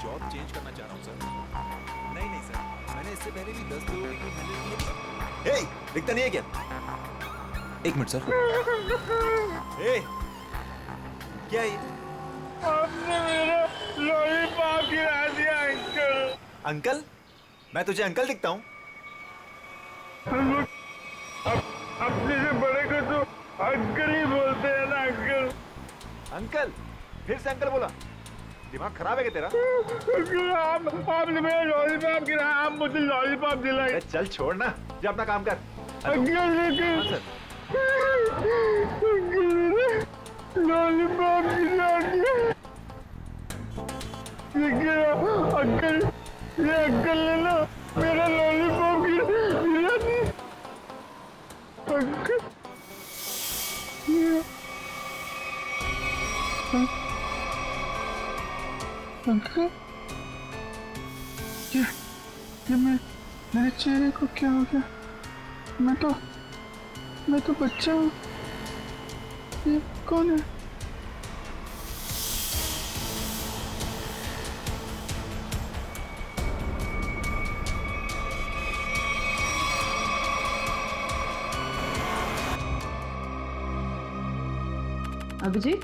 Job change करना चाह रहा हूँ सर। नहीं नहीं सर, मैंने इससे पहले भी 10 लोगों को हैंडल किया। हे, दिखता नहीं है क्या? एक मिनट सर। हे, क्या है ये? आपने मेरा लॉलीपॉप गिरा दिया अंकल। अंकल? मैं तुझे अंकल दिखता हूँ? अपने से बड़े को तो अंकल ही बोलते हैं ना अंकल। अंकल? फिर से अंकल बोला? दिमाग खराब है क्या तेरा? अंकल आपने मेरा लॉलीपॉप गिराया, आप मुझे लॉलीपॉप दिलाए। अरे चल छोड़ ना, जा अपना काम कर। अंकल लेकिन हाँ सर। अंकल मेरा लॉलीपॉप गिरा दिया। ये गिरा अंकल, ये अंकल ने ना मेरा लॉलीपॉप गिरा दिया। अंकल अंकल ये मेरे चेहरे को क्या हो गया? मैं तो बच्चा हूँ। ये कौन है? अभिजीत,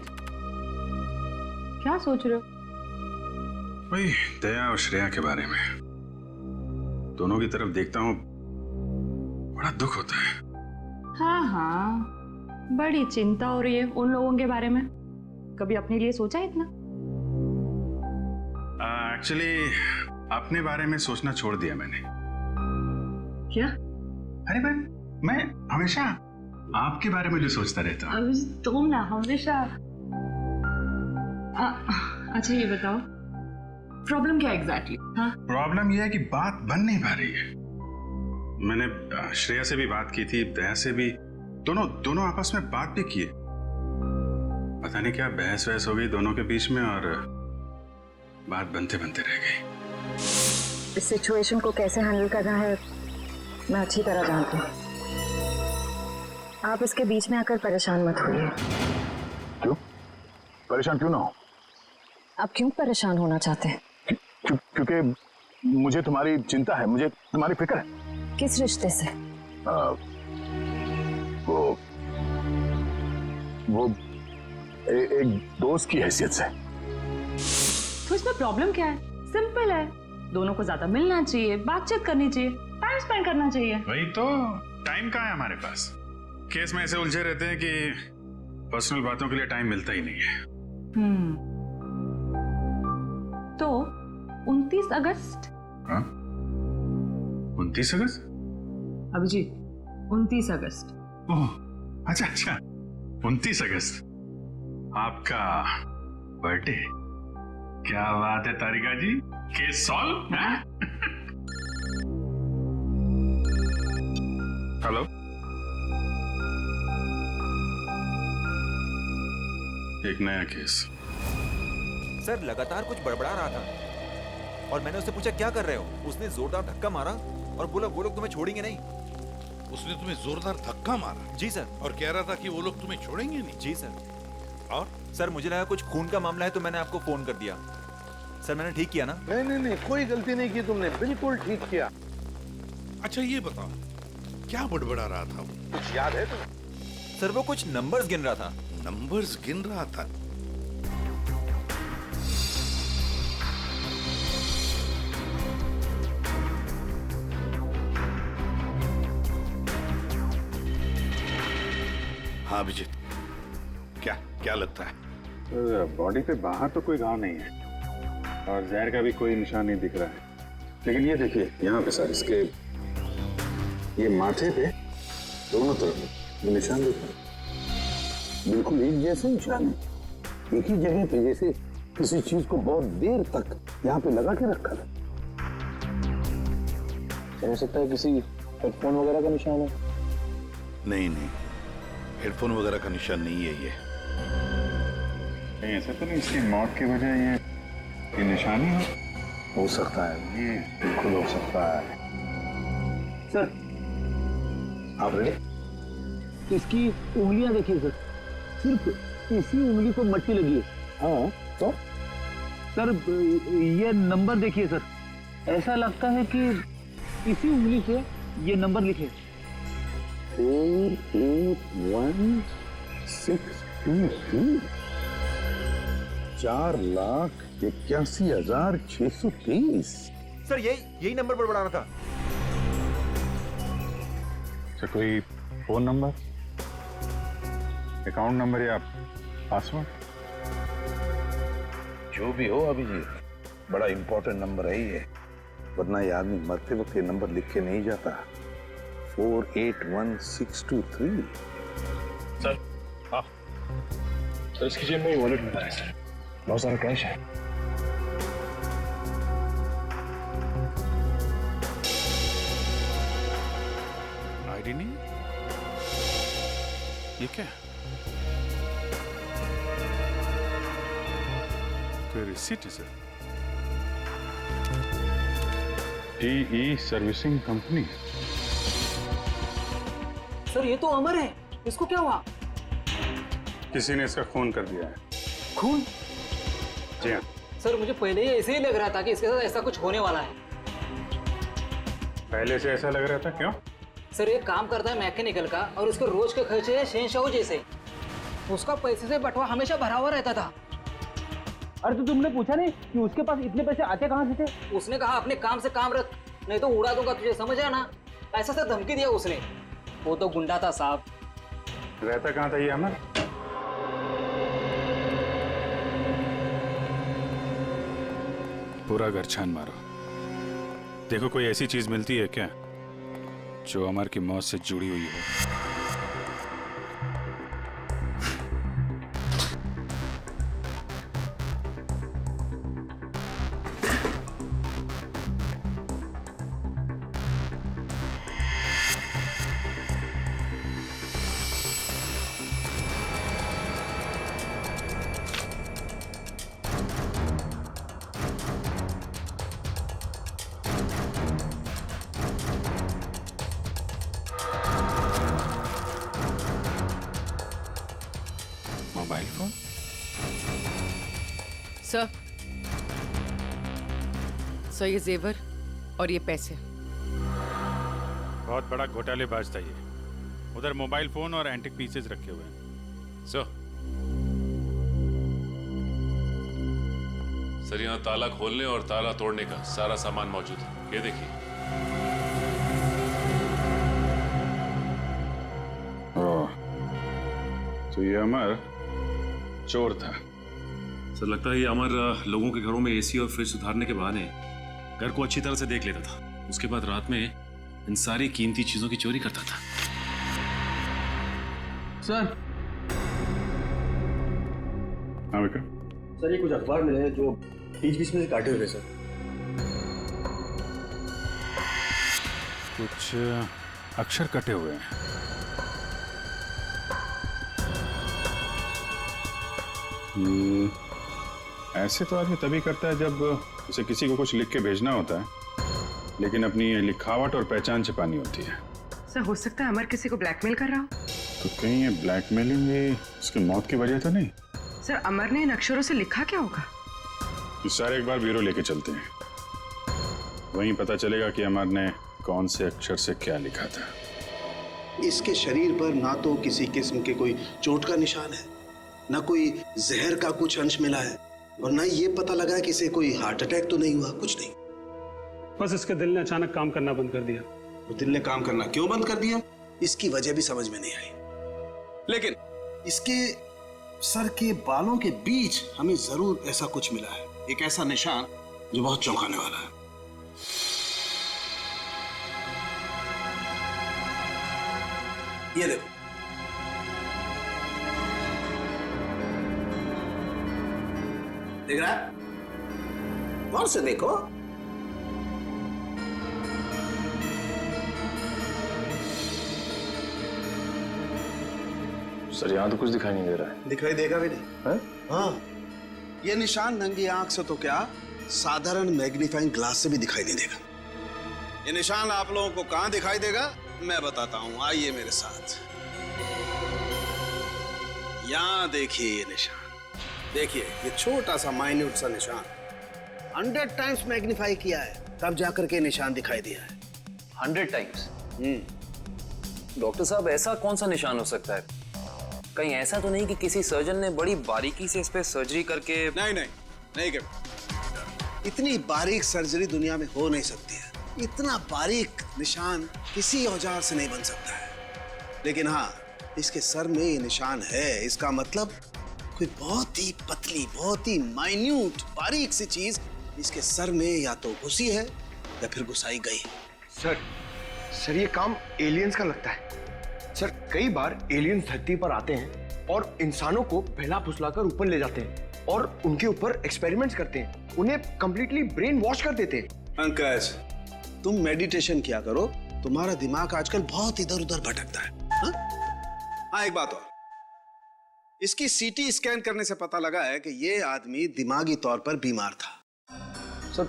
क्या सोच रहे हो? वही दया और श्रेया के बारे में। दोनों की तरफ देखता हूँ, बड़ा दुख होता है। हाँ, बड़ी चिंता हो रही है उन लोगों के बारे में। कभी अपने लिए सोचा है इतना? एक्चुअली अपने बारे में सोचना छोड़ दिया मैंने। क्या? अरे मैं हमेशा आपके बारे में जो सोचता रहता हूँ। अभिजीत, तुम ना हमेशा। अच्छा ये बताओ, प्रॉब्लम क्या एग्जैक्टली? हाँ, प्रॉब्लम यह है कि बात बन नहीं पा रही है। मैंने श्रेया से भी बात की थी, दया से भी, दोनों आपस में बात भी किए। पता नहीं क्या बहस वहस हो गई दोनों के बीच में और बात बनते बनते रह गई। इस सिचुएशन को कैसे हैंडल करना है मैं अच्छी तरह जानती हूँ। आप इसके बीच में आकर परेशान मत होइए। क्यों? परेशान क्यों ना हो? आप क्यों परेशान होना चाहते हैं? क्योंकि मुझे तुम्हारी चिंता है, मुझे तुम्हारी फिक्र है। किस रिश्ते से? वो एक दोस्त की हैसियत से। तो इसमें प्रॉब्लम क्या है? सिंपल है, दोनों को ज्यादा मिलना चाहिए, बातचीत करनी चाहिए, टाइम स्पेंड करना चाहिए। वही तो, टाइम कहाँ है हमारे पास? केस में ऐसे उलझे रहते हैं कि पर्सनल बातों के लिए टाइम मिलता ही नहीं है। तो 29 अगस्त? हाँ? 29 अगस्त? अभिजीत, 29 अगस्त। ओह, अच्छा 29 अगस्त आपका बर्थडे। क्या बात है तारिका जी, केस सॉल्व है? हेलो, एक नया केस। सर लगातार कुछ बड़बड़ा रहा था और मैंने उससे पूछा क्या कर रहे हो? उसने जोरदार धक्का मारा और बोला वो लोग तुम्हें छोड़ेंगे नहीं। उसने तुम्हें जोरदार धक्का मारा? जी सर। और कह रहा था कि वो लोग तुम्हें छोड़ेंगे नहीं? जी सर। और सर मुझे लगा कुछ खून का मामला है तो मैंने आपको फोन कर दिया। सर मैंने ठीक किया ना? नहीं, कोई गलती नहीं की तुमने, बिल्कुल ठीक किया। अच्छा ये बताओ, क्या बड़बड़ा रहा था वो? कुछ याद है तुम्हें? सर वो कुछ नंबर्स गिन रहा था। नंबर्स गिन रहा था? हाँ अभिजीत, क्या लगता है? बॉडी पे बाहर तो कोई घाव नहीं है और जहर का भी कोई निशान नहीं दिख रहा है, लेकिन ये देखिए यहाँ पे सर, इसके ये माथे पे दोनों तरफ ये निशान दिख रहे हैं। बिल्कुल एक जैसे निशान है, एक ही जगह पे, जैसे किसी चीज को बहुत देर तक यहाँ पे लगा के रखा था। हो सकता है किसी हेडफोन वगैरह का निशान है। नहीं, हेडफोन वगैरह का निशान नहीं है ये। नहीं ऐसा तो नहीं इसकी मौत की वजह ये निशानी हो सकता है, ये बिल्कुल हो सकता है। सर आप रेडी? इसकी उंगलियां देखिए सर, सिर्फ इसी उंगली को मट्टी लगी है। हाँ तो सर ये नंबर देखिए सर, ऐसा लगता है कि इसी उंगली से ये नंबर लिखे। 481623 4,81,630। सर यही नंबर पर बढ़ाना था। सर कोई फोन नंबर, अकाउंट नंबर या पासवर्ड? जो भी हो अभिजीत, बड़ा इंपॉर्टेंट नंबर है ये, वरना ये आदमी मरते वक्त ये नंबर लिख के नहीं जाता। 481623। सर हाँ सर, इसकी जेब में वॉलेट मिला है सर, बहुत सारा कैश है। आईडी नहीं, ये क्या? कोई रिसीट है sir? TE servicing company. Sir ये तो अमर है, इसको क्या हुआ? किसी ने इसका खून कर दिया है। खून? जी हाँ। सर मुझे पहले ही ऐसे ही लग रहा था कि इसके साथ ऐसा कुछ होने वाला है। पहले से ऐसा लग रहा था, क्यों? सर ये काम करता है मैकेनिकल का और उसके रोज के खर्चे है शहंशाह जैसे। उसका पैसे से बटवा हमेशा भरा हुआ रहता था। अरे तो तुमने पूछा नहीं कि उसके पास इतने पैसे आते कहाँ से थे? उसने कहा अपने काम से काम रख, नहीं तो उड़ा दूंगा तुझे, समझ आया ना? ऐसा सा धमकी दिया उसने। वो तो गुंडा था साहब। रहता कहाँ था ये अमर? पूरा घर छान मारो, देखो कोई ऐसी चीज मिलती है क्या जो अमर की मौत से जुड़ी हुई हो। Mobile phone? सर ये जेवर और ये पैसे। बहुत बड़ा घोटालेबाज था ये। उधर मोबाइल फोन और एंटिक पीसेस रखे हुए हैं। सर यहाँ ताला खोलने और ताला तोड़ने का सारा सामान मौजूद है, ये देखिए। तो ये अमर चोर था। सर लगता है ये अमर लोगों के घरों में एसी और फ्रिज सुधारने के बहाने घर को अच्छी तरह से देख लेता था। उसके बाद रात में इन सारी कीमती चीजों की चोरी करता था। सर हाँ विक्रम। सर ये कुछ अखबार मिले हैं जो बीच बीच में से काटे हुए सर। कुछ अक्षर कटे हुए हैं। ऐसे तो आदमी तभी करता है जब उसे किसी को कुछ लिख के भेजना होता है, लेकिन अपनी लिखावट और पहचान छिपानी होती है। सर हो सकता है अमर किसी को ब्लैकमेल कर रहा हो। तो कहीं ये ब्लैकमेलिंग उसकी मौत की वजह तो नहीं? सर अमर ने इन अक्षरों से लिखा क्या होगा? तो सारे एक बार ब्यूरो लेके चलते हैं, वहीं पता चलेगा कि अमर ने कौन से अक्षर से क्या लिखा था। इसके शरीर पर ना तो किसी किस्म के कोई चोट का निशान है, ना कोई जहर का कुछ अंश मिला है, और ना ये पता लगा कि इसे कोई हार्ट अटैक तो नहीं हुआ, कुछ नहीं। बस इसके दिल ने अचानक काम करना बंद कर दिया। तो दिल ने काम करना क्यों बंद कर दिया, इसकी वजह भी समझ में नहीं आई। लेकिन इसके सर के बालों के बीच हमें जरूर ऐसा कुछ मिला है, एक ऐसा निशान जो बहुत चौंकाने वाला है। ये देखो, देख रहा है? गौर से देखो। सर यहाँ तो कुछ दिखाई नहीं दे रहा है। दिखाई देगा भी नहीं है? हाँ, ये निशान नंगी आंख से तो क्या, साधारण मैग्नीफाइंग ग्लास से भी दिखाई नहीं देगा। ये निशान आप लोगों को कहां दिखाई देगा मैं बताता हूं, आइए मेरे साथ। यहां देखिए ये निशान, देखिए ये छोटा सा माइन्यूट सा निशान 100 टाइम्स मैग्नीफाई किया है, तब जाकर के निशान दिखाई दिया है। 100 टाइम्स? डॉक्टर साहब, ऐसा कौन सा निशान हो सकता है? कहीं ऐसा तो नहीं कि किसी सर्जन ने बड़ी बारीकी से इस पे सर्जरी करके? नहीं नहीं नहीं कैप्टन, इतनी बारीक सर्जरी दुनिया में हो नहीं सकती है। इतना बारीक निशान किसी औजार से नहीं बन सकता है। लेकिन हाँ, इसके सर में ये निशान है, इसका मतलब कोई बहुत ही पतली, बहुत ही माइन्यूट, बारीक सी चीज इसके सर में या तो घुसी है या फिर घुसाई गई है। सर ये काम एलियंस का लगता है। सर कई बार एलियंस धरती पर आते हैं और इंसानों को बहला फुसलाकर ऊपर ले जाते हैं और उनके ऊपर एक्सपेरिमेंट्स करते हैं, उन्हें कंप्लीटली ब्रेन वॉश कर देते हैं। पंकज, तुम मेडिटेशन किया करो, तुम्हारा दिमाग आजकल बहुत इधर उधर भटकता है। हाँ, एक बात और, इसकी सीटी स्कैन करने से पता लगा है कि ये आदमी दिमागी तौर पर बीमार था। सर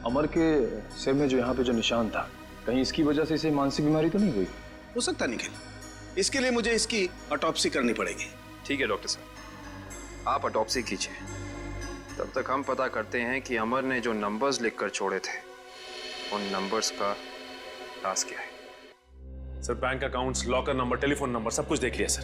अमर के सिर में जो यहाँ पे जो निशान था, कहीं इसकी वजह से इसे मानसिक बीमारी तो नहीं हुई? हो सकता निखिल, इसके लिए मुझे इसकी ऑटोप्सी करनी पड़ेगी। ठीक है डॉक्टर साहब, आप ऑटोप्सी कीजिए। तब तक हम पता करते हैं कि अमर ने जो नंबर्स लिखकर छोड़े थे, उन नंबर्स का राज क्या है। Sir bank accounts, locker number, telephone number सब कुछ देख लिया सर,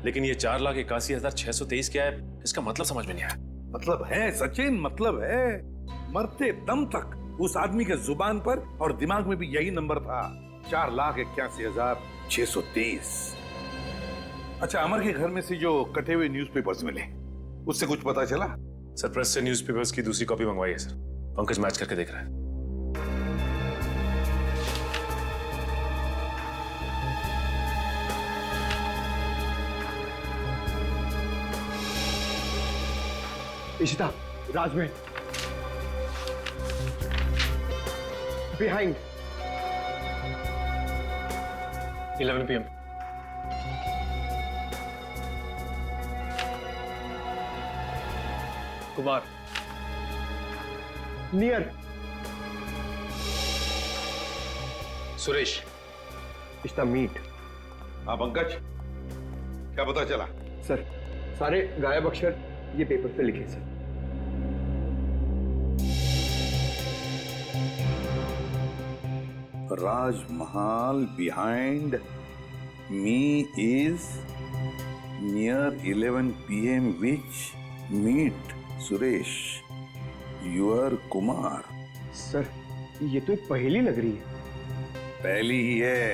लेकिन ये 4,81,623 क्या है, इसका मतलब समझ में नहीं आया। मतलब है सचिन, मतलब है। मरते दम तक उस आदमी के जुबान पर और दिमाग में भी यही नंबर था, 4,81,623। अच्छा, अमर के घर में से जो कटे हुए न्यूज़पेपर्स मिले, उससे कुछ पता चला? सर प्रेस से न्यूज़पेपर्स की दूसरी कॉपी मंगवाई है सर, पंकज मैच करके देख रहा है। Ishita, Rajmahal behind 11 PM। Kumar near Suresh. Ishita meet. हाँ पंकज, क्या पता चला? सर सारे गायब अक्षर ये पेपर पे लिखे sir. Rajmahal behind me is near 11 PM which meet Suresh, your Kumar। Sir ये तो एक पहेली लग रही है। पहली ही है,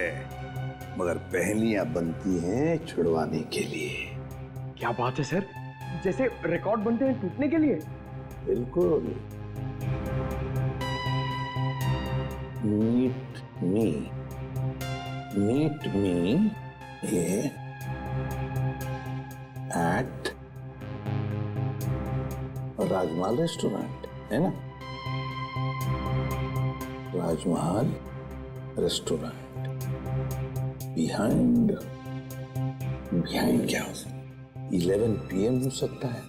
मगर पहेलियां बनती हैं छुड़वाने के लिए। क्या बात है सर, जैसे रिकॉर्ड बनते हैं टूटने के लिए। बिल्कुल। Meet me at Rajmahal restaurant, है ना? राजमहल रेस्टोरेंट बिहाइंड क्या हो सकता? 11 PM हो सकता है।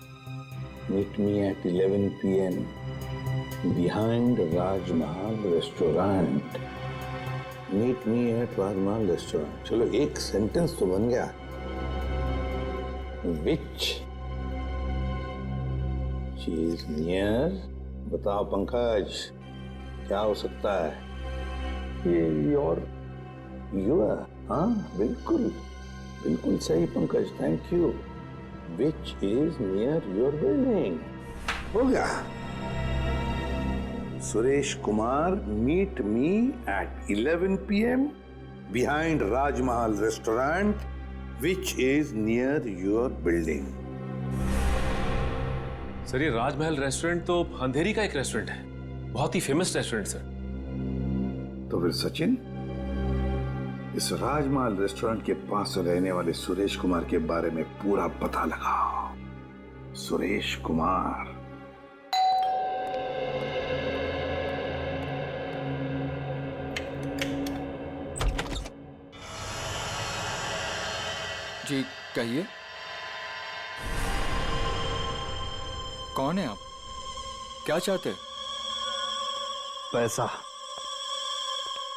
Meet me at 11 PM behind Rajmahal restaurant. Meet me at Rajmahal restaurant, चलो एक सेंटेंस तो बन गया। विच चीज नियर, बताओ पंकज, क्या हो सकता है? ये योर। हाँ बिल्कुल बिल्कुल सही Pankaj, thank you. Which is near your building? हो गया। Suresh Kumar, meet me at 11 PM behind Rajmahal restaurant, which is near your building। Sir ये राजमहल रेस्टोरेंट तो अंधेरी का एक रेस्टोरेंट है, बहुत ही फेमस रेस्टोरेंट सर। तो फिर सचिन, इस राजमहल रेस्टोरेंट के पास रहने वाले सुरेश कुमार के बारे में पूरा पता लगाओ। सुरेश कुमार। जी कहिए, कौन है आप? क्या चाहते? पैसा,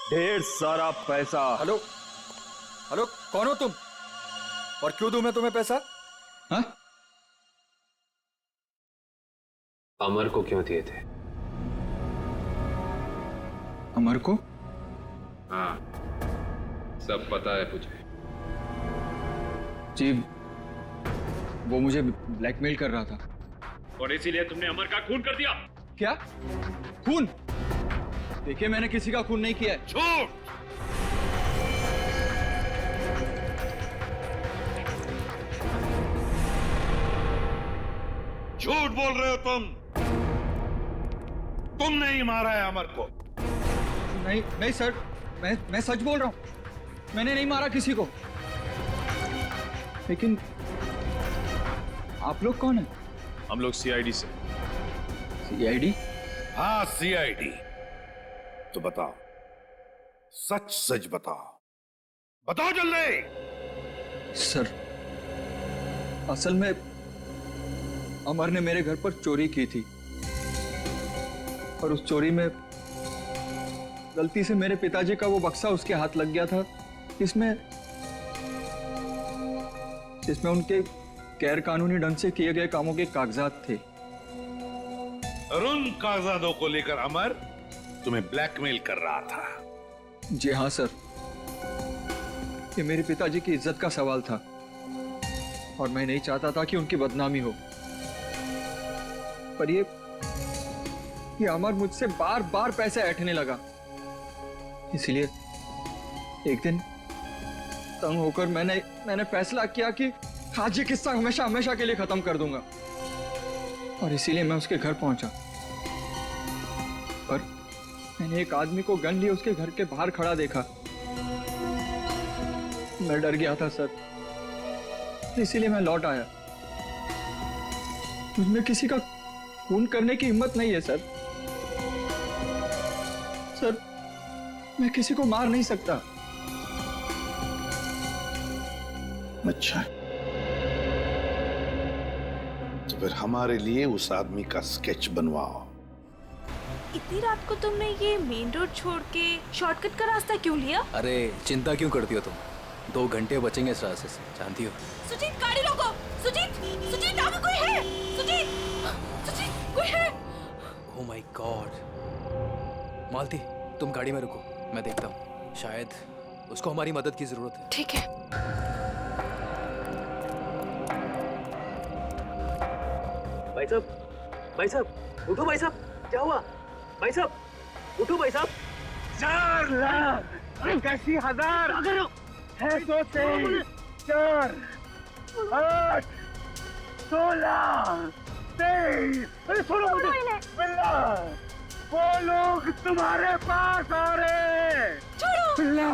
ढेर सारा पैसा। हेलो हेलो, कौन हो तुम और क्यों दूं मैं तुम्हें पैसा? हाँ? अमर को क्यों दिए थे? अमर को? हाँ, सब पता है मुझे। जी, वो मुझे ब्लैकमेल कर रहा था। और इसीलिए तुमने अमर का खून कर दिया? क्या? खून? देखिए, मैंने किसी का खून नहीं किया है। झूठ! झूठ बोल रहे हो तुम। तुमने ही मारा है अमर को। नहीं नहीं सर, मैं सच बोल रहा हूं। मैंने नहीं मारा किसी को। लेकिन आप लोग कौन हैं? हम लोग सीआईडी से। सीआईडी? हाँ, सीआईडी। तो बताओ, सच सच बताओ, बताओ जल्दी। सर, असल में अमर ने मेरे घर पर चोरी की थी और उस चोरी में गलती से मेरे पिताजी का वो बक्सा उसके हाथ लग गया था जिसमें उनके गैर कानूनी ढंग से किए गए कामों के कागजात थे। और उन कागजातों को लेकर अमर तुम्हें ब्लैकमेल कर रहा था। जी हाँ सर, ये मेरे पिताजी की इज्जत का सवाल था और मैं नहीं चाहता था कि उनकी बदनामी हो। पर ये अमर मुझसे बार बार पैसे ऐंठने लगा। इसलिए एक दिन तंग होकर मैंने फैसला किया कि आज ये किस्सा हमेशा हमेशा के लिए खत्म कर दूंगा। और इसीलिए मैं उसके घर पहुंचा। पर मैंने एक आदमी को गन लिए उसके घर के बाहर खड़ा देखा। मैं डर गया था सर, इसीलिए मैं लौट आया। मुझमें किसी का खून करने की हिम्मत नहीं है सर। मैं किसी को मार नहीं सकता। अच्छा, तो फिर हमारे लिए उस आदमी का स्केच बनवाओ। इतनी रात को तुमने ये मेन रोड छोड़ के शॉर्टकट का रास्ता क्यों लिया? अरे चिंता क्यों करती हो तुम? 2 घंटे बचेंगे इस रास्ते से, जानती हो। सुजीत, गाड़ी रोको। सुजीत, सुजीत, आगे कोई है? सुजीत, सुजीत, कोई है? Oh my God. मालती, तुम गाड़ी में रुको, मैं देखता हूँ। शायद उसको हमारी मदद की जरूरत है। ठीक है। भाई साहब, उठो भाई साहब, क्या हुआ? भाई साहब, उठो भाई साहब। 4 लाख 81,000 है, 4 8 16 23। अरे सुनो मुझे, बिल्ला, वो लोग तुम्हारे पास आ रहे हैं। छोड़ो बिल्ला।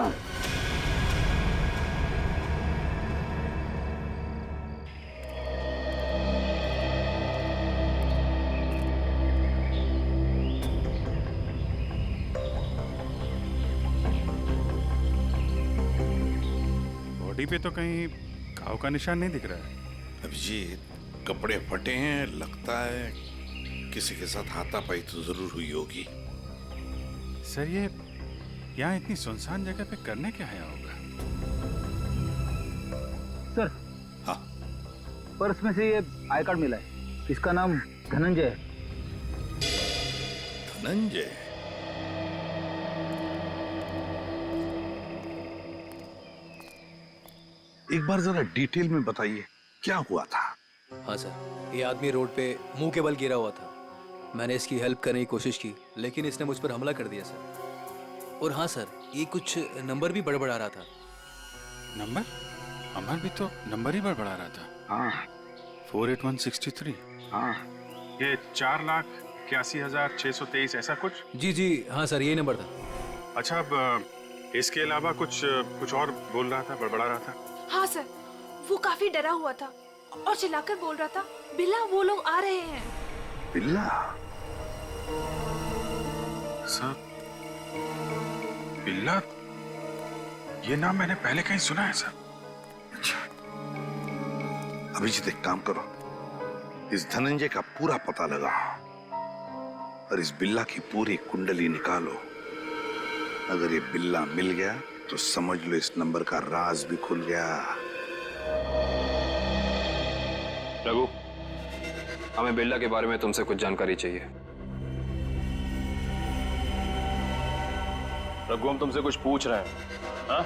बॉडी पे तो कहीं घाव का निशान नहीं दिख रहा है। अभिजीत, कपड़े फटे हैं, लगता है किसी के साथ हाथापाई तो जरूर हुई होगी। सर, ये यहाँ इतनी सुनसान जगह पे करने क्या आया होगा? सर, हाँ, पर्स में से ये आई कार्ड मिला है। इसका नाम धनंजय है। धनंजय? एक बार जरा डिटेल में बताइए, क्या हुआ था? हाँ सर, ये आदमी रोड पे मुंह के बल गिरा हुआ था। मैंने इसकी हेल्प करने की कोशिश की, लेकिन इसने मुझ पर हमला कर दिया सर। और हाँ सर, ये कुछ नंबर भी बड़बड़ा रहा था। नंबर? अमर भी तो नंबर ही बड़बड़ा रहा था। हाँ, 48163। हाँ, ये 4,81,623 ऐसा कुछ? जी जी हाँ सर, यही नंबर था। अच्छा, अब इसके अलावा कुछ और बोल रहा था, बड़बड़ा रहा था? हाँ सर, वो काफी डरा हुआ था और चिल्लाकर बोल रहा था, बिल्ला, वो लोग आ रहे हैं। बिल्ला? सर, बिल्ला, ये नाम मैंने पहले कहीं सुना है सर। अच्छा, अभिजीत एक काम करो, इस धनंजय का पूरा पता लगाओ और इस बिल्ला की पूरी कुंडली निकालो। अगर ये बिल्ला मिल गया तो समझ लो इस नंबर का राज भी खुल गया। रघु, हमें बिल्ला के बारे में तुमसे कुछ जानकारी चाहिए। रघु, हम तुमसे कुछ पूछ रहे हैं। हाँ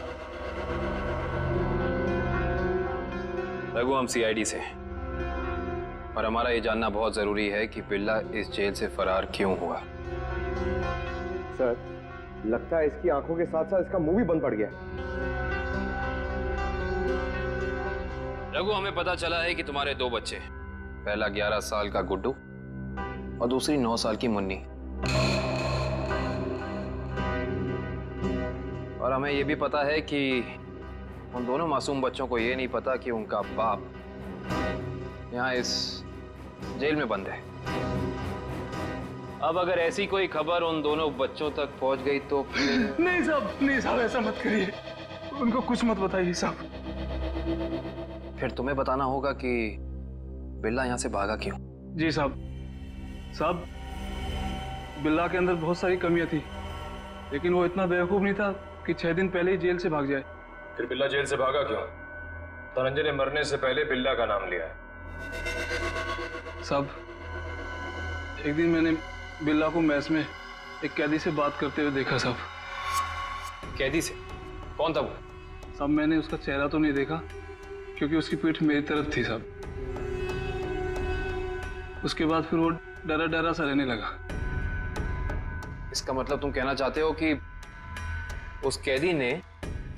रघु, हम सीआईडी से हैं और हमारा ये जानना बहुत जरूरी है कि बिल्ला इस जेल से फरार क्यों हुआ। सर, लगता है इसकी आंखों के साथ साथ इसका मुंह भी बंद पड़ गया। रघु, हमें पता चला है कि तुम्हारे 2 बच्चे, पहला 11 साल का गुड्डू और दूसरी 9 साल की मुन्नी, और हमें यह भी पता है कि उन दोनों मासूम बच्चों को यह नहीं पता कि उनका बाप यहाँ इस जेल में बंद है। अब अगर ऐसी कोई खबर उन दोनों बच्चों तक पहुंच गई तो फिर... नहीं साहब, ऐसा मत करिए, उनको कुछ मत बताइए साहब। फिर तुम्हें बताना होगा कि बिल्ला यहाँ से भागा क्यों। जी साहब, बिल्ला के अंदर बहुत सारी कमियां थी, लेकिन वो इतना बेवकूफ नहीं था कि 6 दिन पहले ही जेल से भाग जाए। फिर बिल्ला जेल से भागा क्यों? धनंजय ने मरने से पहले बिल्ला का नाम लिया है। साहब, एक दिन मैंने बिल्ला को मैस में एक कैदी से बात करते हुए देखा साहब। कैदी से? कौन था वो? साहब, मैंने उसका चेहरा तो नहीं देखा क्योंकि उसकी पीठ मेरी तरफ थी साहब। उसके बाद फिर वो डरा डरा सा रहने लगा। इसका मतलब तुम कहना चाहते हो कि उस कैदी ने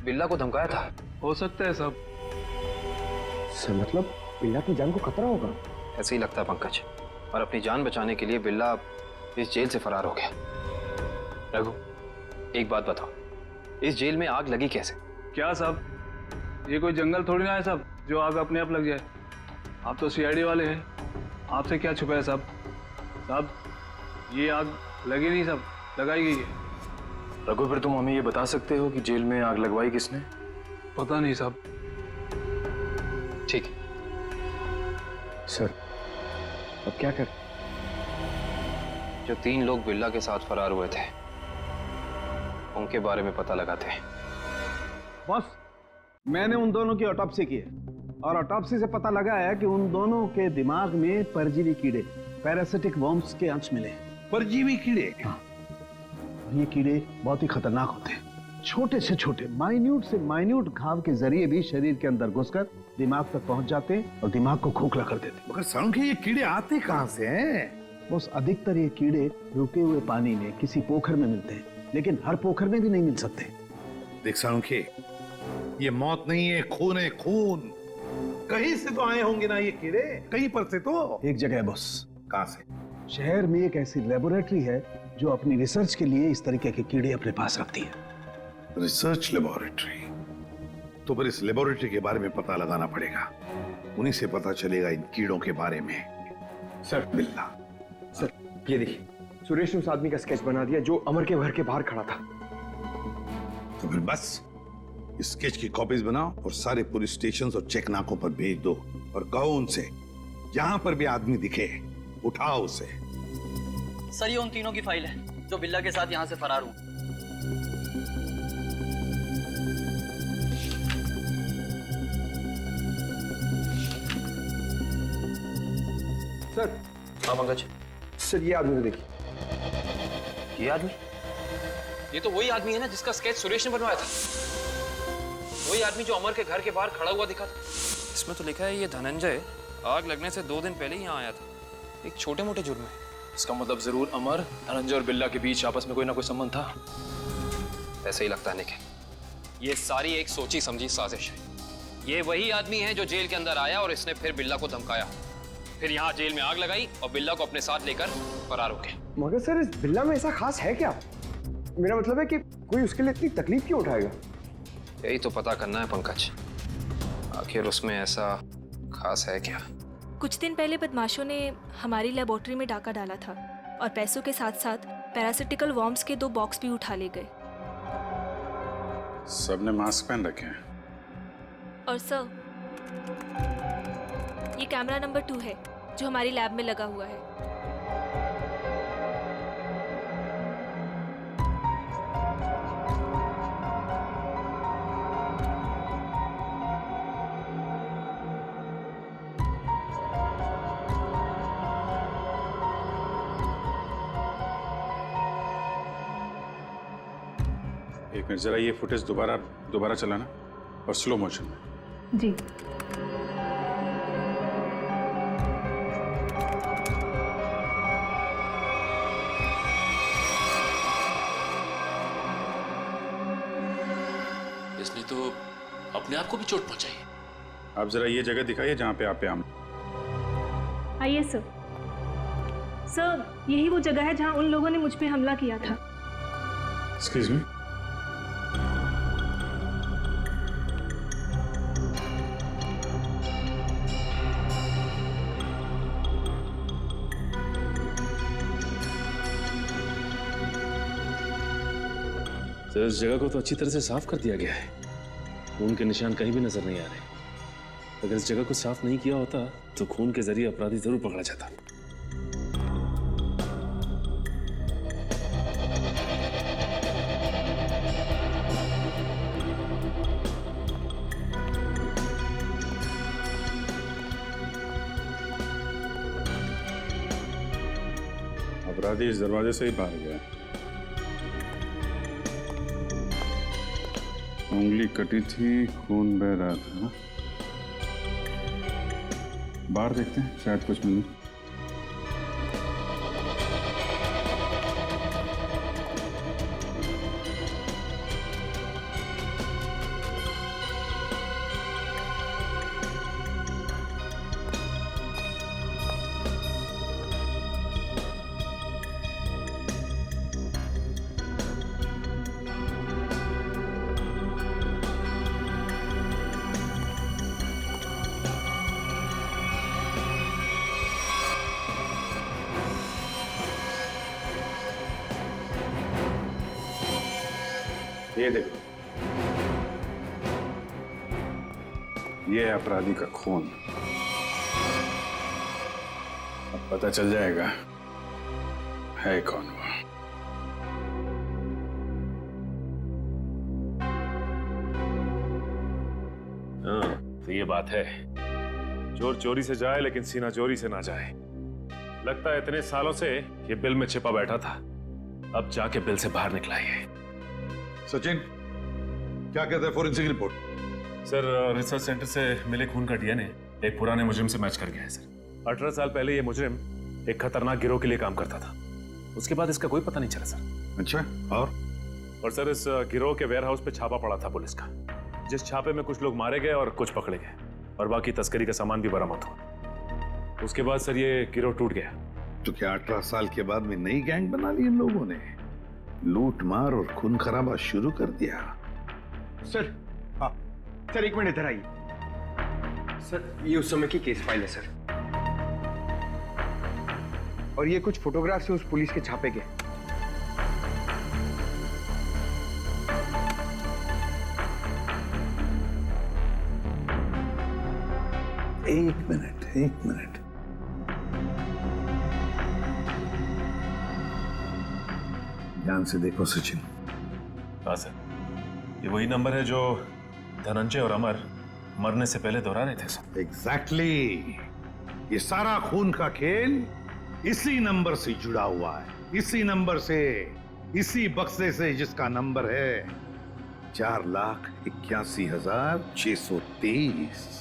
बिल्ला को धमकाया था? हो सकता है साहब। सर, मतलब बिल्ला की जान को खतरा होगा? ऐसे ही लगता है पंकज, और अपनी जान बचाने के लिए बिल्ला इस जेल से फरार हो गया। रघु, एक बात बताओ, इस जेल में आग लगी कैसे? क्या साहब, ये कोई जंगल थोड़ी ना है साहब जो आग अपने आप लग जाए। आप तो सीआईडी वाले हैं, आपसे क्या छुपा है साहब? साहब, ये आग लगी नहीं साहब, लगाई गई है। रघु, फिर तुम हमें ये बता सकते हो कि जेल में आग लगवाई किसने? पता नहीं साहब। ठीक। सर, अब क्या कर? जो 3 लोग बिल्ला के साथ फरार हुए थे, उनके बारे में पता लगाते हैं। बॉस, मैंने उन दोनों की ऑटोप्सी की है और ऑटोप्सी से पता लगा है कि उन दोनों के दिमाग में परजीवी कीड़े, पैरासिटिक वर्म्स के अंश मिले। परजीवी कीड़े? हाँ। ये कीड़े बहुत ही खतरनाक होते हैं। छोटे से छोटे, माइन्यूट से माइन्यूट घाव के जरिए भी शरीर के अंदर घुसकर दिमाग तक पहुंच जाते हैं और दिमाग को खोखला कर देते हैं। मगर सांख्य, ये कीड़े आते कहां से हैं? बस अधिकतर ये कीड़े रुके हुए पानी में किसी पोखर में मिलते हैं, लेकिन हर पोखर में भी नहीं मिल सकते। देख सांख्य, ये मौत नहीं है, खून है, खून। कहीं से तो आए होंगे ना ये कीड़े, कहीं पर से तो। एक जगह है बॉस। कहां से? शहर में एक ऐसी लेबोरेटरी है जो अपनी रिसर्च के लिए इस तरीके के कीड़े अपने पास रखती है। Research laboratory? तो फिर इस लेबोरेटरी के बारे में पता लगाना पड़ेगा, उन्हीं से पता चलेगा इन कीड़ों के बारे में। सर, बिल्ला। सर, ये देखिए, सुरेश ने उस आदमी का स्केच बना दिया जो अमर के घर के बाहर खड़ा था। तो फिर बस इस स्केच की कॉपीज बनाओ और सारे पुलिस स्टेशन और चेक नाकों पर भेज दो और कहो उनसे, जहां पर भी आदमी दिखे उठाओ उसे। सर, ये उन तीनों की फाइल है जो बिल्ला के साथ यहाँ से फरार हुए। सर। हाँ पंकज। सर, ये आदमी देखिए। ये आदमी? ये तो वही आदमी है ना जिसका स्केच सुरेश ने बनवाया था। वही आदमी जो अमर के घर के बाहर खड़ा हुआ दिखा था। इसमें तो लिखा है ये धनंजय आग लगने से 2 दिन पहले ही यहाँ आया था, एक छोटे मोटे जुर्म है। इसका मतलब जरूर अमर, धनंजय और बिल्ला के बीच आपस में कोई ना कोई संबंध था। ऐसे ही लगता है निखिल, ये सारी एक सोची समझी साजिश है। ये वही आदमी है जो जेल के अंदर आया और इसने फिर बिल्ला को धमकाया, फिर यहाँ जेल में आग लगाई और बिल्ला को अपने साथ लेकर फरार हो गया। मगर सर, इस बिल्ला में ऐसा खास है क्या? मेरा मतलब है कि कोई उसके लिए इतनी तकलीफ क्यों उठाएगा? यही तो पता करना है पंकज, आखिर उसमें ऐसा खास है क्या? कुछ दिन पहले बदमाशों ने हमारी लेबोरेटरी में डाका डाला था और पैसों के साथ साथ पैरासिटिकल वर्म्स के 2 बॉक्स भी उठा ले गए। सबने मास्क पहन रखे हैं। और सर, ये कैमरा नंबर 2 है जो हमारी लैब में लगा हुआ है। एक मिनट, जरा ये फुटेज दोबारा चलाना और स्लो मोशन में। जी। इसने तो अपने आप को भी चोट पहुंचाई। आप जरा ये जगह दिखाइए जहाँ पे आप आम। आइए सर। सर, यही वो जगह है जहां उन लोगों ने मुझ पे हमला किया था। Excuse me. सर, इस जगह को तो अच्छी तरह से साफ कर दिया गया है। खून के निशान कहीं भी नजर नहीं आ रहे। अगर इस जगह को साफ नहीं किया होता तो खून के जरिए अपराधी जरूर पकड़ा जाता। अपराधी इस दरवाजे से ही बाहर गया। उंगली कटी थी, खून बह रहा था। बाहर देखते हैं, शायद कुछ मिले। ये देखो, ये है अपराधी का खून। अब पता चल जाएगा है कौन वो। हाँ, तो ये बात है। चोर चोरी से जाए लेकिन सीना चोरी से ना जाए। लगता है इतने सालों से ये बिल में छिपा बैठा था, अब जाके बिल से बाहर निकला है। सचिन, क्या कहता है forensic report? Sir, research centre से मिले खून का डीएनए एक पुराने मुजरिम से मैच कर गया है सर। 18 साल पहले ये मुजरिम एक खतरनाक गिरोह के लिए काम करता था। उसके बाद इसका कोई पता नहीं चला सर। अच्छा, और सर, इस गिरोह के वेयर हाउस पे छापा पड़ा था पुलिस का, जिस छापे में कुछ लोग मारे गए और कुछ पकड़े गए और बाकी तस्करी का सामान भी बरामद हुआ। उसके बाद सर ये गिरोह टूट गया। तो क्या 18 साल के बाद में नई गैंग बना ली इन लोगों ने? लूट मार और खून खराबा शुरू कर दिया। सर, हाँ सर, एक मिनट इधर आइए। सर, ये उस समय की केस फाइल है सर, और ये कुछ फोटोग्राफ्स है उस पुलिस के छापे के। एक मिनट। ध्यान से देखो सचिन। हाँ सर, ये वही नंबर है जो धनंजय और अमर मरने से पहले दोहरा रहे थे सर। एग्जैक्टली। ये सारा खून का खेल इसी नंबर से जुड़ा हुआ है, इसी नंबर से, इसी बक्से से जिसका नंबर है 4,81,630।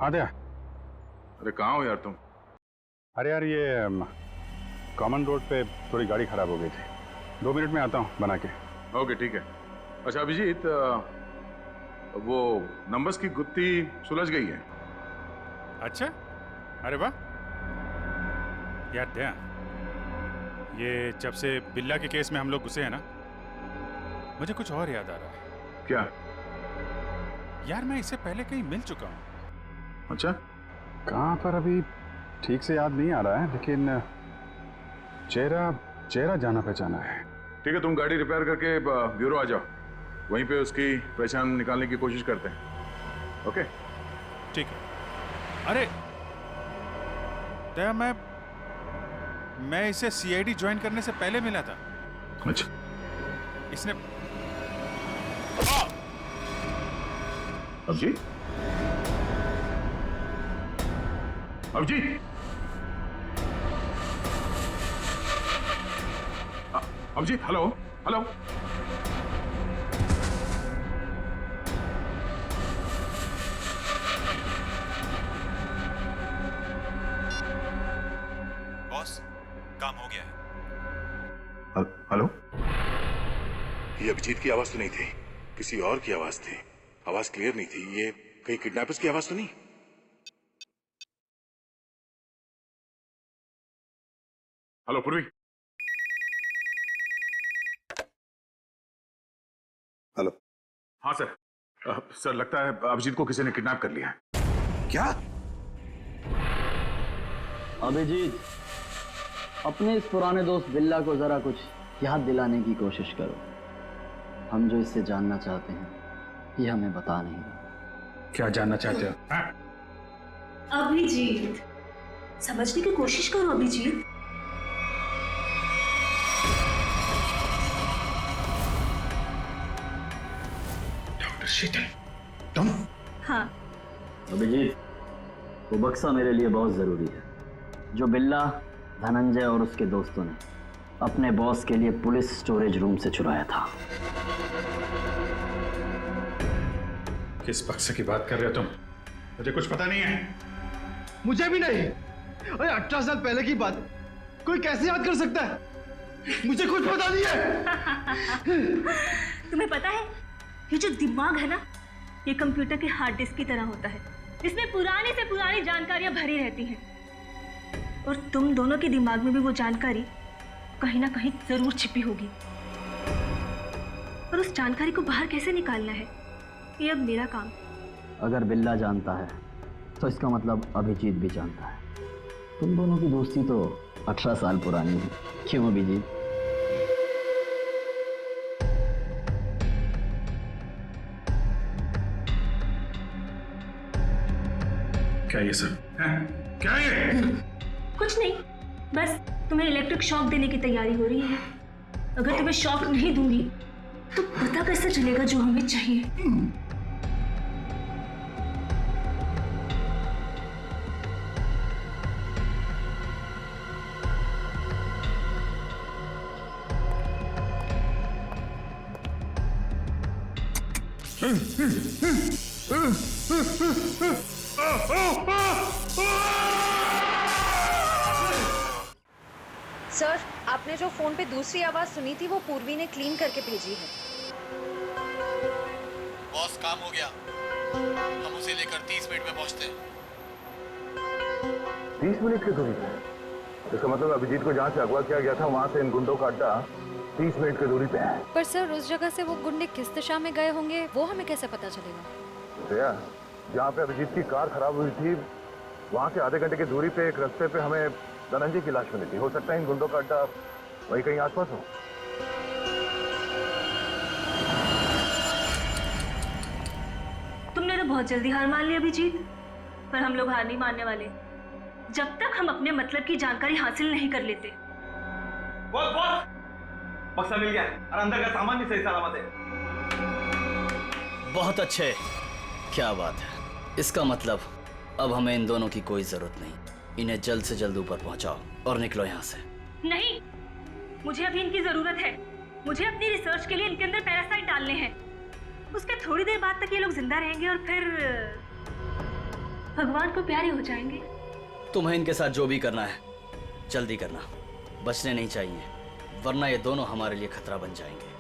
आद्या, अरे कहाँ हो यार तुम? अरे यार, ये कॉमन रोड पे थोड़ी गाड़ी खराब हो गई थी। 2 मिनट में आता हूँ बना के। ओके, ठीक है। अच्छा अभिजीत, वो नंबर्स की गुत्थी सुलझ गई है। अच्छा, अरे वाह यार। दया, ये जब से बिल्ला के केस में हम लोग घुसे हैं ना, मुझे कुछ और याद आ रहा है। क्या यार? मैं इससे पहले कहीं मिल चुका हूँ। अच्छा, कहाँ पर अभी ठीक से याद नहीं आ रहा है, लेकिन चेहरा जाना पहचाना है। ठीक है, तुम गाड़ी रिपेयर करके ब्यूरो आ जाओ, वहीं पे उसकी पहचान निकालने की कोशिश करते हैं। ओके ठीक है। अरे दया, मैं इसे सीआईडी ज्वाइन करने से पहले मिला था। अच्छा। इसने Abhijeet, Abhijeet, Abhijeet, hello hello. Boss, काम हो गया है। हेलो। ये अभिजीत की आवाज तो नहीं थी, किसी और की आवाज थी। आवाज क्लियर नहीं थी। ये कहीं किडनैपर्स की आवाज तो नहीं? हेलो पूर्वी। हेलो। हाँ सर। सर लगता है अभिजीत को किसी ने किडनैप कर लिया है। क्या? अभिजीत, अपने इस पुराने दोस्त बिल्ला को जरा कुछ याद दिलाने की कोशिश करो। हम जो इससे जानना चाहते हैं ये हमें बता नहीं रहा। क्या जानना चाहते हो? अभिजीत, समझने की कोशिश करो अभिजीत। डॉक्टर शीतल, तुम? हाँ। अभिजीत, वो बक्सा मेरे लिए बहुत जरूरी है जो बिल्ला, धनंजय और उसके दोस्तों ने अपने बॉस के लिए पुलिस स्टोरेज रूम से चुराया था। किस बक्से की बात कर रहे हो तुम? मुझे कुछ पता नहीं है। मुझे भी नहीं। अरे 18 साल पहले की बात कोई कैसे याद कर सकता है? मुझे कुछ पता नहीं है। तुम्हें पता है, ये जो दिमाग है ना, ये कंप्यूटर के हार्ड डिस्क की तरह होता है, जिसमें पुरानी से पुरानी जानकारियां भरी रहती हैं। और तुम दोनों के दिमाग में भी वो जानकारी कहीं ना कहीं जरूर छिपी होगी। और उस जानकारी को बाहर कैसे निकालना है, ये अब मेरा काम। अगर बिल्ला जानता है तो इसका मतलब अभिजीत भी जानता है। तुम दोनों की दोस्ती तो 18 साल पुरानी है, क्यों अभिजीत? क्या ये सर? क्या ये? कुछ नहीं, बस तुम्हें इलेक्ट्रिक शॉक देने की तैयारी हो रही है। अगर तुम्हें शॉक नहीं दूंगी तो पता कैसे चलेगा जो हमें चाहिए? सर, आपने जो फोन पे दूसरी आवाज सुनी थी वो पूर्वी ने क्लीन करके भेजी है। बॉस, काम हो गया। हम उसे लेकर 30 मिनट में पहुंचते हैं। 30 मिनट की दूरी पे? इसका मतलब अभिजीत को जहाँ से अगवा किया गया था वहाँ से इन गुंडों का अड्डा 30 मिनट की दूरी पे है। पर सर, उस जगह से वो गुंडे किस दिशा में गए होंगे वो हमें कैसे पता चलेगा? दया, जहाँ पे अभिजीत की कार खराब हुई थी वहाँ से आधे घंटे की दूरी पे एक रास्ते पे हमें धनंजय की लाश मिली थी। हो सकता है इन गुंडों का अड्डा वही कहीं आसपास हो। तुमने तो बहुत जल्दी हार मान ली अभिजीत, पर हम लोग हार नहीं मानने वाले जब तक हम अपने मतलब की जानकारी हासिल नहीं कर लेते। बॉस, बॉस, बक्सा मिल गया और अंदर का सामान भी सही सलामत है। बहुत अच्छे, क्या बात है। इसका मतलब अब हमें इन दोनों की कोई जरूरत नहीं। इन्हें जल्द से जल्द ऊपर पहुंचाओ और निकलो यहाँ से। नहीं, मुझे अभी इनकी जरूरत है। मुझे अपनी रिसर्च के लिए इनके अंदर पैरासाइट डालने हैं। उसके थोड़ी देर बाद तक ये लोग जिंदा रहेंगे और फिर भगवान को प्यारे हो जाएंगे। तुम्हें इनके साथ जो भी करना है जल्दी करना, बचने नहीं चाहिए, वरना ये दोनों हमारे लिए खतरा बन जाएंगे।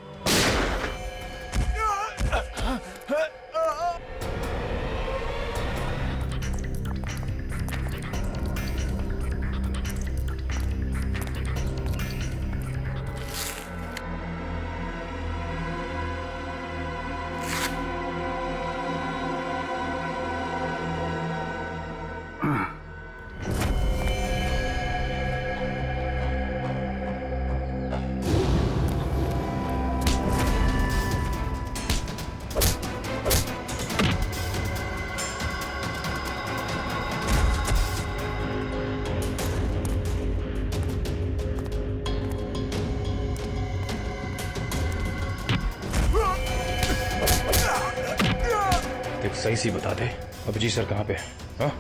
देख सही सी बता दे अभिजीत सर कहाँ पे है? हाँ?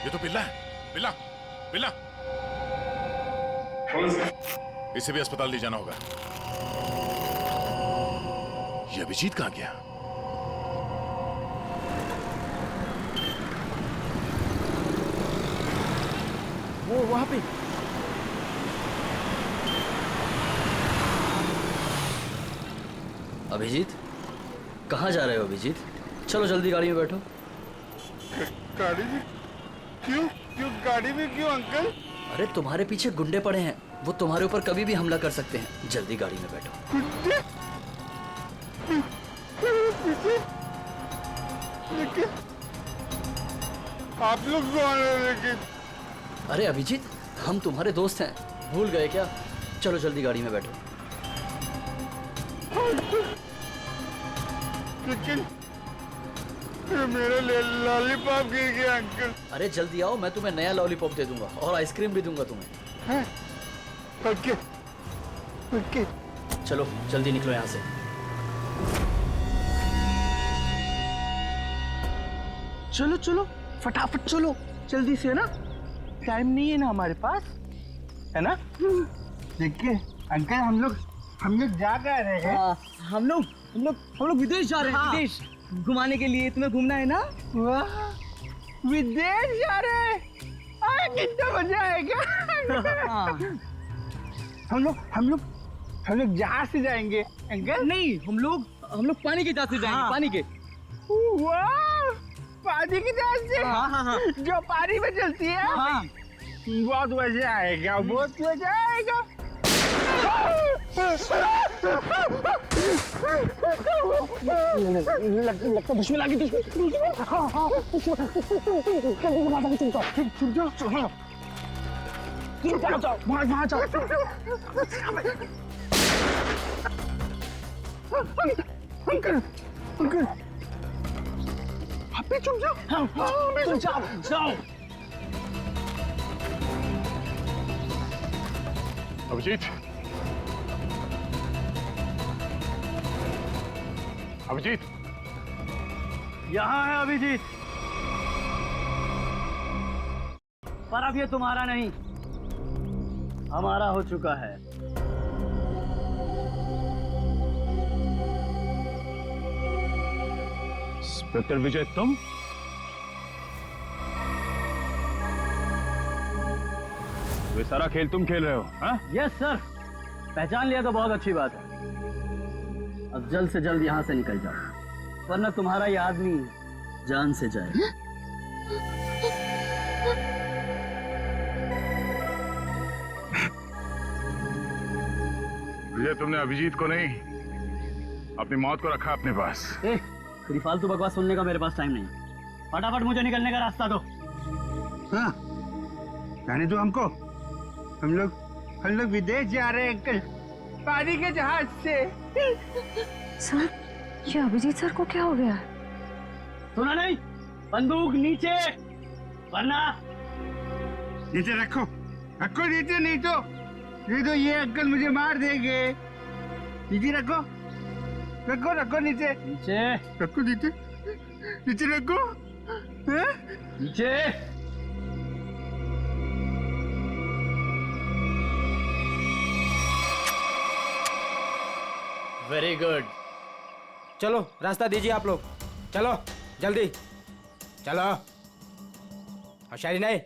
ये तो बिल्ला है। बिल्ला बिल्ला इसे भी अस्पताल ले जाना होगा। ये अभिजीत कहाँ गया? वो वहां पे। अभिजीत कहाँ जा रहे हो अभिजीत? चलो जल्दी गाड़ी में बैठो। गाड़ी में क्यों? क्यों गाड़ी में क्यों अंकल? अरे तुम्हारे पीछे गुंडे पड़े हैं, वो तुम्हारे ऊपर कभी भी हमला कर सकते हैं। जल्दी गाड़ी में बैठो। गुंडे? लेकिन आप लोग कौन हो? लेकिन अरे अभिजीत हम तुम्हारे दोस्त हैं, भूल गए क्या? चलो जल्दी गाड़ी में बैठो। लेकिन मेरा लॉलीपॉप गिर गया अंकल। अरे जल्दी आओ, मैं तुम्हें नया लॉलीपॉप दे दूंगा और आइसक्रीम भी दूंगा तुम्हें। हैं? Okay okay. चलो जल्दी निकलो यहाँ से। चलो चलो फटाफट चलो जल्दी से, है ना? टाइम नहीं है ना हमारे पास, है ना? देखिए अंकल हम लोग जा कर रहे हैं। हम लोग विदेश जा रहे हैं। विदेश घुमाने के लिए। तुम्हें घूमना है ना? वाह विदेश जा रहे हैं, कितना मजा आएगा। हम लोग जहाज से जाएंगे अंकल। नहीं, हम लोग पानी के जहाज से जाएंगे। पानी के। वाह पानी की जहाज से। हाँ। जो पानी में चलती है। हाँ। बहुत मजा आएगा, बहुत मजा आएगा। लगता दुश्मन आ गई। वहाँ जाओ। अंकल आप भी चुप जाओ। जाओ। अभिजीत अभिजीत यहाँ है अभिजीत, पर अब ये तुम्हारा नहीं, हमारा हो चुका है। इंस्पेक्टर विजय तुम? ये सारा खेल तुम खेल रहे हो? हाँ? यस सर, पहचान लिया तो बहुत अच्छी बात है। अब जल्द से जल्द यहाँ से निकल जाओ, वरना तुम्हारा ये आदमी जान से जाए। विजय तुमने अभिजीत को नहीं, अपनी मौत को रखा अपने पास। तेरी फालतू बकवास सुनने का मेरे पास टाइम नहीं। फटाफट मुझे निकलने का रास्ता दो। हाँ जाने दो हमको। हम लोग विदेश जा रहे हैं अंकल, पानी के जहाज से। सर ये अभिजीत सर को क्या हो गया? सुना नहीं? बंदूक नीचे, वरना नीचे रखो नीचे, नहीं तो ये अंकल मुझे मार देंगे। नीचे रखो नीचे रखो, नीचे रखो। नीचे। Very good. चलो रास्ता दीजिए आप लोग, चलो जल्दी चलो। होशियारी नहीं।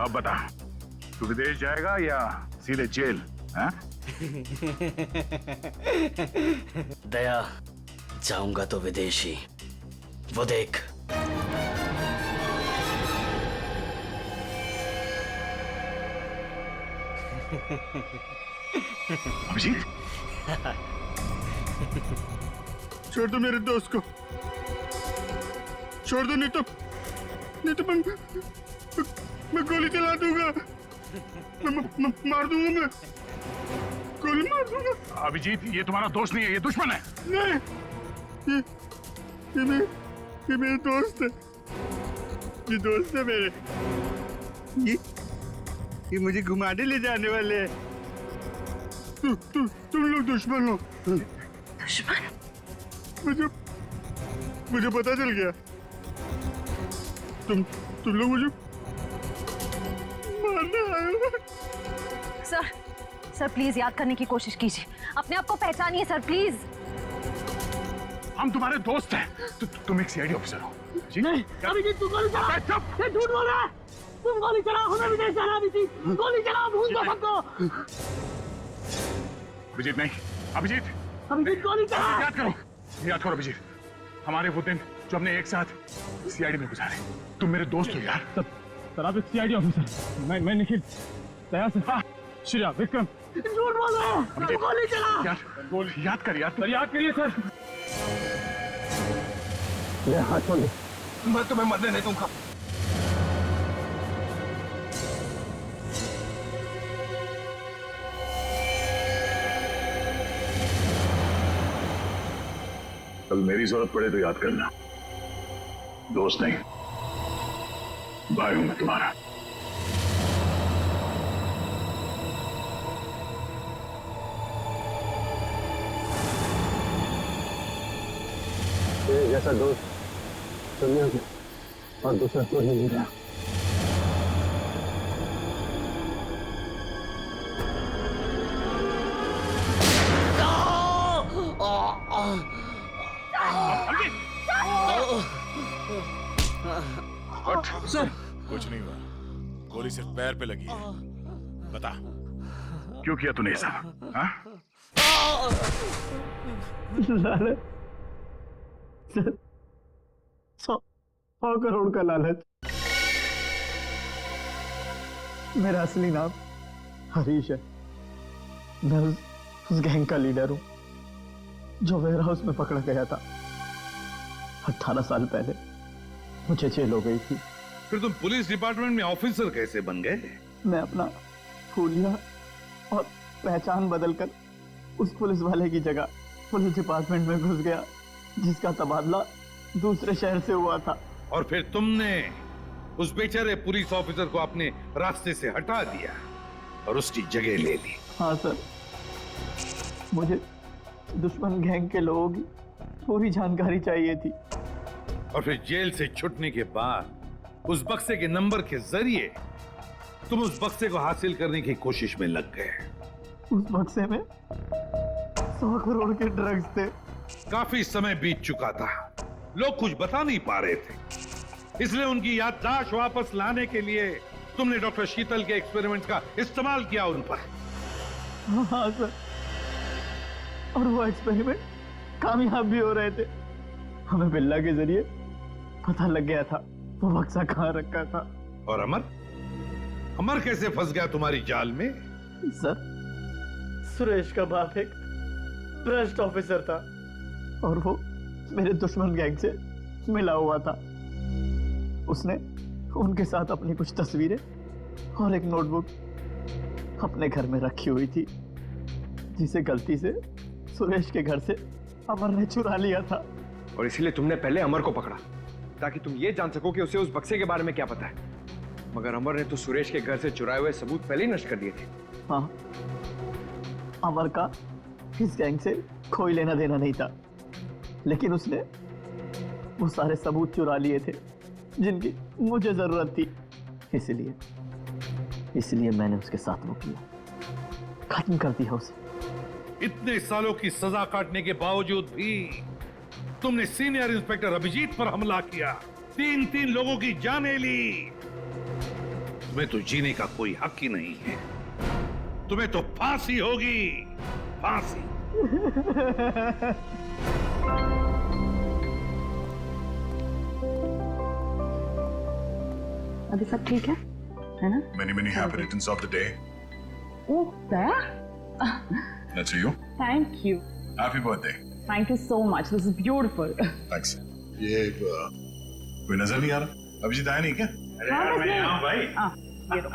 अब बता, तू विदेश जाएगा या सीधे जेल? हाँ? दया, जाऊंगा तो विदेश ही। वो देख। अभिजीत, छोड़ दो मेरे दोस्त को, छोड़ दो, नहीं तो मैं गोली चला दूंगा, मैं मार दूंगा, मैं गोली मार दूंगा। अभिजीत, ये तुम्हारा दोस्त नहीं है, ये दुश्मन है। नहीं, ये मेरे दोस्त है, ये दोस्त है मेरे। ये मुझे घुमाने ले जाने वाले हैं। तुम लोग दुश्मन हो। दुश्मन? मुझे पता चल गया। तुम लोग मुझे मारने आए हो। सर प्लीज याद करने की कोशिश कीजिए, अपने आप को पहचानिए सर, प्लीज। हम तुम्हारे दोस्त हैं। तुम एक सीआईडी ऑफिसर हो। नहीं, अभिजीत तू गोली चला। ये झूठ बोल रहा है। तुम गोली चला, हमें विदेश जाना। अभिजीत गोली चला, भूल दो सबको। अभिजीत नहीं, अभिजीत गोली चला। याद करो अभिजीत, हमारे वो दिन जो हमने एक साथ सीआईडी में गुजारे। तुम मेरे दोस्त हो यार। सर आप एक सीआईडी ऑफिसर, मैं निखिल, दया से, श्रेया, विक्रम। झूठ बोल रहा है। गोली चला। याद कर यार। सर याद करिए सर। हाथ छोड़ दे, मैं तुम्हें मरने नहीं दूंगा। कल मेरी जरूरत पड़े तो याद करना। दोस्त नहीं, भाई हूं मैं तुम्हारा। जैसा दोस्त दुनिया में और दूसरा कोई नहीं रहा। सर कुछ नहीं हुआ, गोली सिर्फ पैर पे लगी है। बता क्यों किया तूने ऐसा? हाँ? लालच, 100 करोड़ का लालच। मेरा असली नाम हरीश है। मैं उस गैंग का लीडर हूं जो वेयर हाउस में पकड़ा गया था। 18 साल पहले मुझे जेल हो गई थी। फिर तुम पुलिस डिपार्टमेंट में ऑफिसर कैसे बन गए? मैं अपना फूलिया और पहचान बदलकर उस पुलिस वाले की जगह पुलिस डिपार्टमेंट में घुस गया, जिसका तबादला दूसरे शहर से हुआ था। और फिर तुमने उस बेचारे पुलिस ऑफिसर को अपने रास्ते से हटा दिया और उसकी जगह ले ली। हाँ सर, मुझे दुश्मन गैंग के लोगों की पूरी जानकारी चाहिए थी। और फिर जेल से छूटने के बाद उस बक्से के नंबर के जरिए तुम उस बक्से को हासिल करने की कोशिश में लग गए। उस बक्से में 100 करोड़ के ड्रग्स थे। काफी समय बीत चुका था, लोग कुछ बता नहीं पा रहे थे, इसलिए उनकी याददाश्त वापस लाने के लिए तुमने डॉक्टर शीतल के एक्सपेरिमेंट का इस्तेमाल किया उन पर। हाँ सर, और वो एक्सपेरिमेंट कामयाब भी हो रहे थे। हमें बिल्ला के जरिए पता लग गया था वो बक्सा कहाँ रखा था। और अमर, अमर कैसे फंस गया तुम्हारी जाल में? सर, सुरेश का बाप एक भ्रष्ट ऑफिसर था और वो मेरे दुश्मन गैंग से मिला हुआ था। उसने उनके साथ अपनी कुछ तस्वीरें और एक नोटबुक अपने घर में रखी हुई थी, जिसे गलती से सुरेश के घर से अमर ने चुरा लिया था। और इसीलिए तुमने पहले अमर को पकड़ा ताकि तुम ये जान सको कि उसे उस बक्से के बारे में क्या पता है। मगर अमर ने तो सुरेश के घर से चुराए हुए सबूत पहले ही नष्ट कर दिए थे। हाँ, अमर का इस गैंग से कोई लेना देना नहीं था, लेकिन उसने वो सारे सबूत चुरा लिए थे जिनकी मुझे जरूरत थी। इसलिए मैंने उसके साथ वो किया, खत्म कर दिया उसे। इतने सालों की सजा काटने के बावजूद भी तुमने सीनियर इंस्पेक्टर अभिजीत पर हमला किया, 3 लोगों की जानें ली। तुम्हें तो जीने का कोई हक ही नहीं है। तुम्हें तो फांसी होगी, फांसी। अभी सब ठीक है ना? Many happy returns of the day. Oh, there? That's for you. Thank you. Happy birthday. Thank you so much. This is beautiful. Thanks. ये कोई नजर नहीं आ रहा? अभिजीत आया नहीं क्या? अरे हाँ, यार, बस मैं नहीं। यहाँ हूँ भाई। ये लो।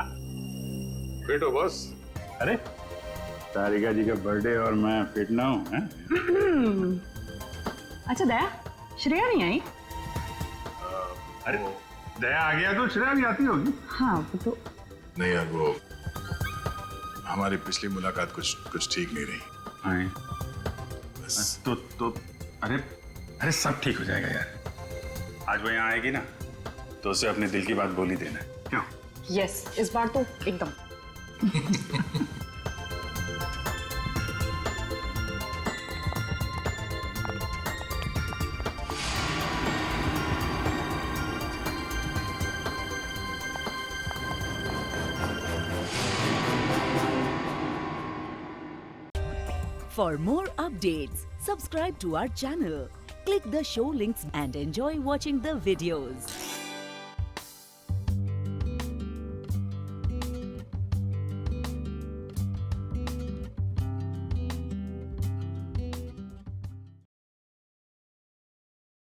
बैठो बॉस। अरे तारिका जी का बर्थडे और मैं फिट ना हूँ, हैं? अच्छा दया, श्रेया नहीं आई? अरे दया आ गया तो श्रेया भी आती होगी। हाँ वो तो नहीं यार, वो हमारी पिछली मुलाकात कुछ ठीक नहीं रही। हाँ। तो अरे सब ठीक हो जाएगा यार। आज वो यहाँ आएगी ना तो उसे अपने दिल की बात बोल ही देना। क्यों? यस, इस बार तो एकदम। For more updates, subscribe to our channel, click the show links and enjoy watching the videos.